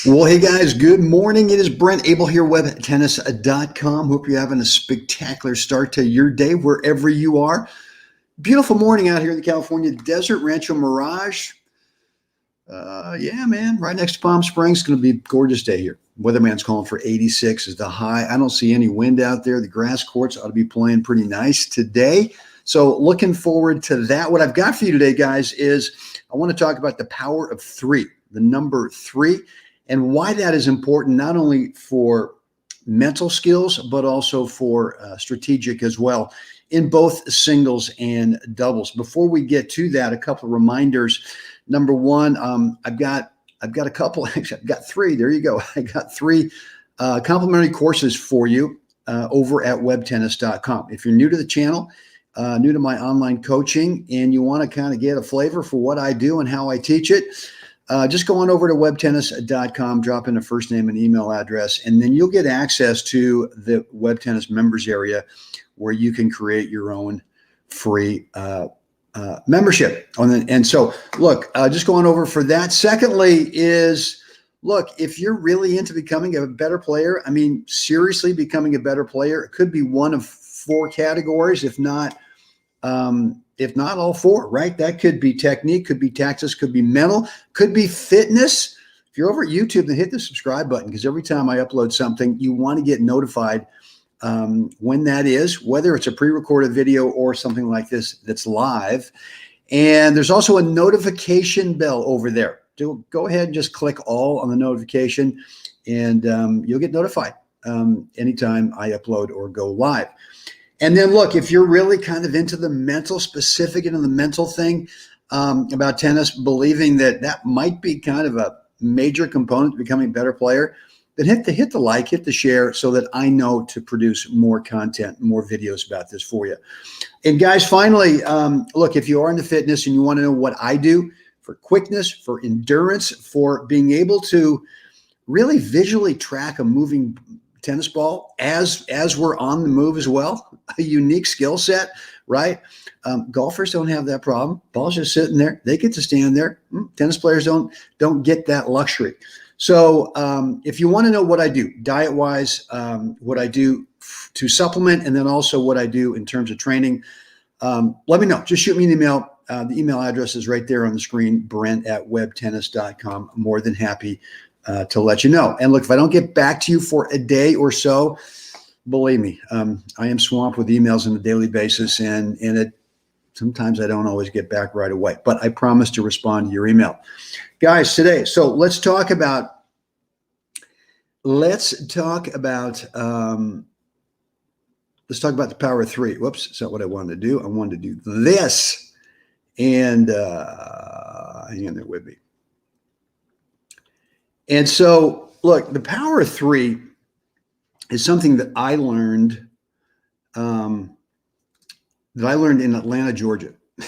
Well, hey guys, good morning. It is Brent Abel here, webtennis.com. Hope you're having a spectacular start to your day wherever you are. Beautiful morning out here in the California desert, Rancho Mirage. Yeah, man, right next to Palm Springs. It's going to be a gorgeous day here. Weatherman's calling for 86 is the high. I don't see any wind out there. The grass courts ought to be playing pretty nice today. So looking forward to that. What I've got for you today, guys, is I want to talk about the power of three, the number three, and why that is important, not only for mental skills, but also for strategic as well in both singles and doubles. Before we get to that, a couple of reminders. Number one, I've got a couple, actually, I've got three. There you go. I got three complimentary courses for you over at webtennis.com. If you're new to the channel, new to my online coaching, and you want to kind of get a flavor for what I do and how I teach it, just go on over to webtennis.com, drop in a first name and email address, and then you'll get access to the Web Tennis members area where you can create your own free membership. And so, look, just going over for that. Secondly is, look, if you're really into becoming a better player, I mean, seriously becoming a better player, it could be one of four categories, if not all four, right? That could be technique, could be tactics, could be mental, could be fitness. If you're over at YouTube, then hit the subscribe button, because every time I upload something, you want to get notified when that is, whether it's a pre-recorded video or something like this that's live. And there's also a notification bell over there. Go ahead and just click all on the notification, and you'll get notified anytime I upload or go live. And then, look, if you're really kind of into the mental, specific into the mental thing about tennis, believing that that might be kind of a major component to becoming a better player, then hit the like, hit the share, so that I know to produce more content, more videos about this for you. And guys, finally, look, if you are into fitness and you want to know what I do for quickness, for endurance, for being able to really visually track a moving tennis ball as we're on the move as well, a unique skill set, right? Golfers don't have that problem. Ball's just sitting there. They get to stand there. Tennis players don't get that luxury. So if you want to know what I do diet-wise, what I do to supplement, and then also what I do in terms of training, let me know. Just shoot me an email. The email address is right there on the screen, brent@webtennis.com. More than happy to let you know. And look, if I don't get back to you for a day or so, believe me, I am swamped with emails on a daily basis, and sometimes I don't always get back right away, but I promise to respond to your email. Guys, today, so let's talk about the power of three. Whoops, that's not what I wanted to do. I wanted to do this, and hang in there with me. And so, look, the power of three is something that I learned in Atlanta, Georgia. I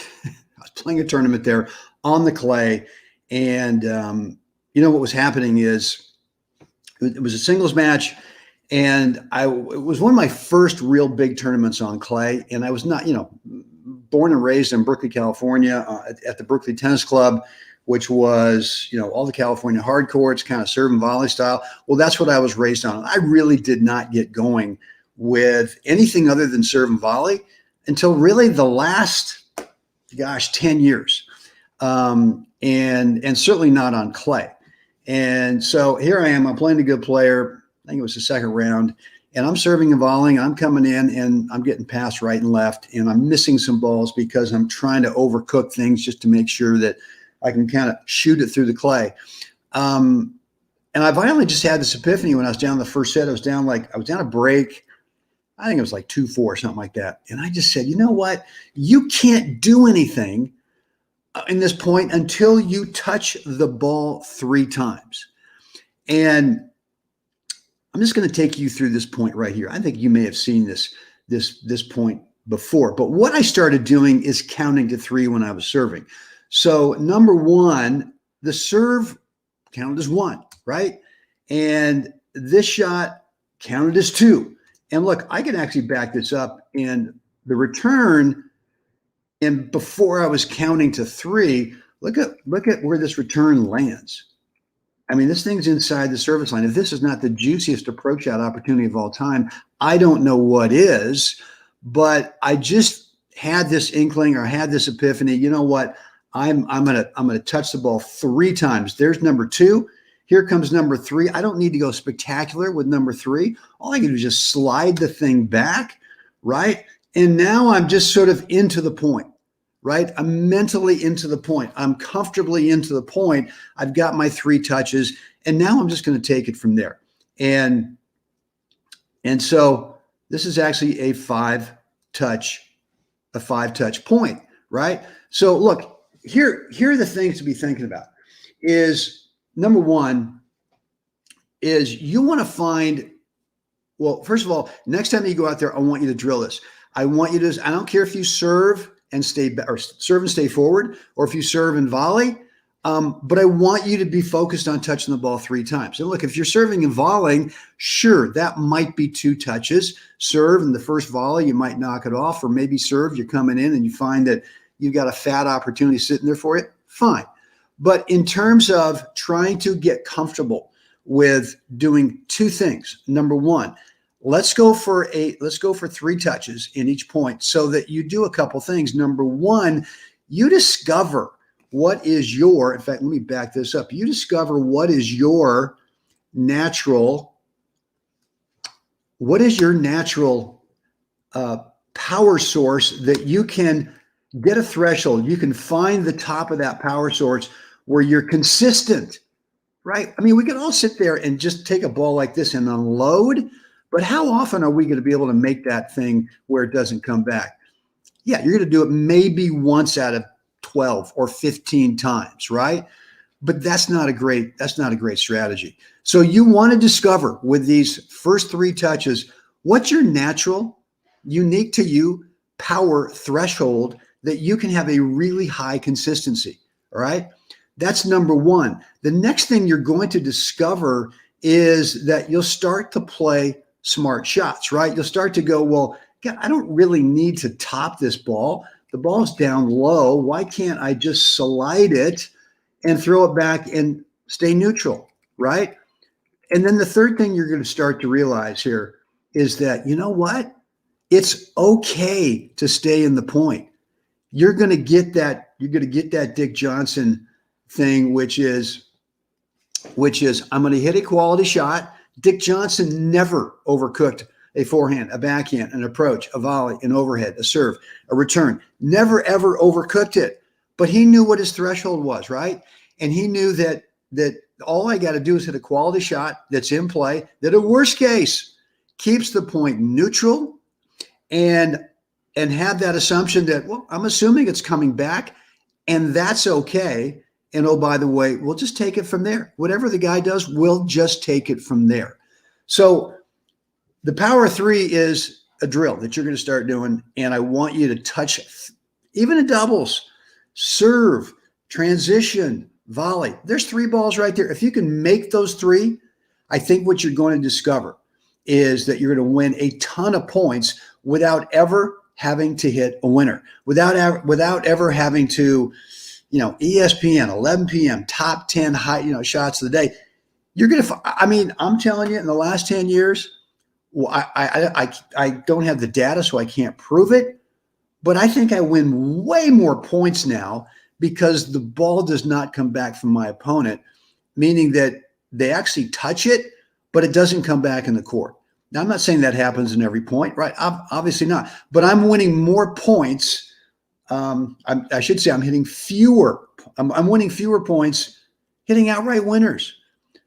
was playing a tournament there on the clay, and you know what was happening is it was a singles match, and it was one of my first real big tournaments on clay, and I was not, born and raised in Berkeley, California, at the Berkeley Tennis Club, which was, all the California hard courts, kind of serve and volley style. Well, that's what I was raised on. I really did not get going with anything other than serve and volley until really the last, 10 years. And certainly not on clay. And so here I am, I'm playing a good player. I think it was the second round, and I'm serving and volleying. I'm coming in and I'm getting passed right and left, and I'm missing some balls because I'm trying to overcook things just to make sure that I can kind of shoot it through the clay. And I finally just had this epiphany when I was down the first set. I was down a break. I think it was like 2-4, something like that. And I just said, you know what? You can't do anything in this point until you touch the ball 3 times. And I'm just going to take you through this point right here. I think you may have seen this point before. But what I started doing is counting to 3 when I was serving. So number one, the serve counted as 1, right? And this shot counted as 2. And look, I can actually back this up. And the return, and before I was counting to 3, look at where this return lands. I mean, this thing's inside the service line. If this is not the juiciest approach out opportunity of all time, I don't know what is. But I just had this inkling, or had this epiphany. You know what? I'm gonna touch the ball 3 times. There's number 2. Here comes number 3. I don't need to go spectacular with number 3. All I can do is just slide the thing back, right? And now I'm just sort of into the point, right? I'm mentally into the point. I'm comfortably into the point. I've got my 3 touches, and now I'm just going to take it from there. And so this is actually a 5-touch point, right? So look, here are the things to be thinking about. Is number 1 is you want to find, well, first of all, next time you go out there, I want you to drill this. I want you to, I don't care if you serve and stay forward, or if you serve and volley, but I want you to be focused on touching the ball 3 times. And look, if you're serving and volleying, sure, that might be 2 touches. Serve in the first volley, you might knock it off, or maybe serve, you're coming in and you find that you've got a fat opportunity sitting there for you. Fine. But in terms of trying to get comfortable with doing 2 things, number 1, let's go for 3 touches in each point, so that you do a couple things. Number 1, you discover what is your, in fact, let me back this up. You discover what is your natural power source, that you can get a threshold. You can find the top of that power source where you're consistent, right? I mean, we can all sit there and just take a ball like this and unload, but how often are we going to be able to make that thing where it doesn't come back? Yeah, you're going to do it maybe once out of 12 or 15 times, right? But that's not a great strategy. So you want to discover with these first 3 touches, what's your natural, unique to you power threshold that you can have a really high consistency, all right? That's number 1. The next thing you're going to discover is that you'll start to play smart shots, right? You'll start to go, well, God, I don't really need to top this ball. The ball's down low. Why can't I just slide it and throw it back and stay neutral, right? And then the third thing you're going to start to realize here is that, you know what? It's okay to stay in the point. You're going to get that Dick Johnson thing, which is I'm going to hit a quality shot. Dick Johnson never overcooked a forehand, a backhand, an approach, a volley, an overhead, a serve, a return. Never, ever overcooked it. But he knew what his threshold was, right? And he knew that all I got to do is hit a quality shot that's in play, that in worst case keeps the point neutral, and have that assumption that, well, I'm assuming it's coming back, and that's okay. And oh, by the way, we'll just take it from there. Whatever the guy does, we'll just take it from there. So the power 3 is a drill that you're going to start doing. And I want you to touch, even in doubles, serve, transition, volley. There's 3 balls right there. If you can make those 3, I think what you're going to discover is that you're going to win a ton of points without ever having to hit a winner, without ever having to, ESPN, 11 p.m., top 10 high, shots of the day. You're going to, I mean, I'm telling you, in the last 10 years, well, I don't have the data, so I can't prove it, but I think I win way more points now because the ball does not come back from my opponent, meaning that they actually touch it, but it doesn't come back in the court. Now, I'm not saying that happens in every point, right? Obviously not, but I'm winning more points. I should say I'm hitting fewer. I'm winning fewer points, hitting outright winners.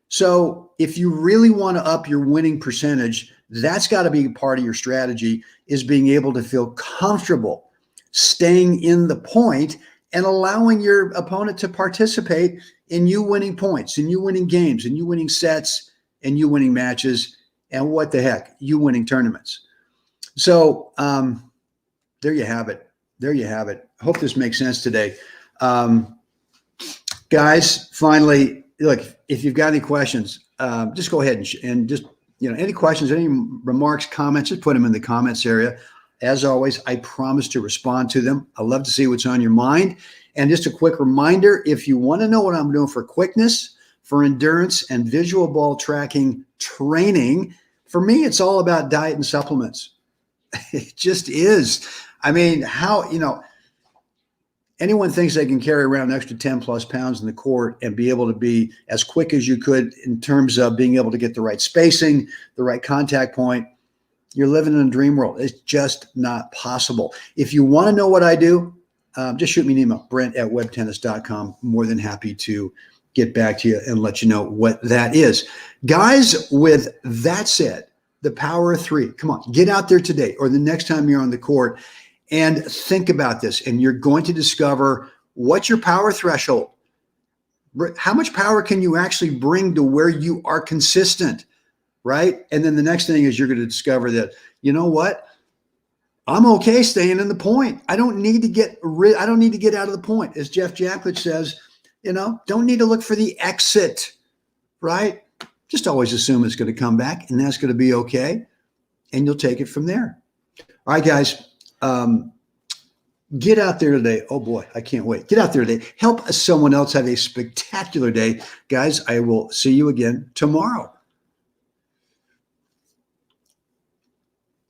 So if you really want to up your winning percentage, that's got to be part of your strategy, is being able to feel comfortable staying in the point and allowing your opponent to participate in you winning points, and you winning games, and you winning sets, and you winning matches, and what the heck, you winning tournaments. So there you have it. There you have it. I hope this makes sense today. Guys, finally, look, if you've got any questions, just go ahead and just, any questions, any remarks, comments, just put them in the comments area. As always, I promise to respond to them. I love to see what's on your mind. And just a quick reminder, if you want to know what I'm doing for quickness, for endurance and visual ball tracking training. For me, it's all about diet and supplements. It just is. I mean, anyone thinks they can carry around an extra 10 plus pounds in the court and be able to be as quick as you could in terms of being able to get the right spacing, the right contact point. You're living in a dream world. It's just not possible. If you want to know what I do, just shoot me an email, brent@webtennis.com. More than happy to get back to you and let you know what that is. Guys, with that said, the power of three, come on, get out there today or the next time you're on the court and think about this, and you're going to discover what's your power threshold. How much power can you actually bring to where you are consistent, right? And then the next thing is you're going to discover that, you know what? I'm okay staying in the point. I don't need to get out of the point. As Jeff Jacklich says, don't need to look for the exit, right? Just always assume it's going to come back, and that's going to be okay, and you'll take it from there. All right, guys. Get out there today. Oh boy, I can't wait. Get out there today. Help someone else have a spectacular day. Guys, I will see you again tomorrow.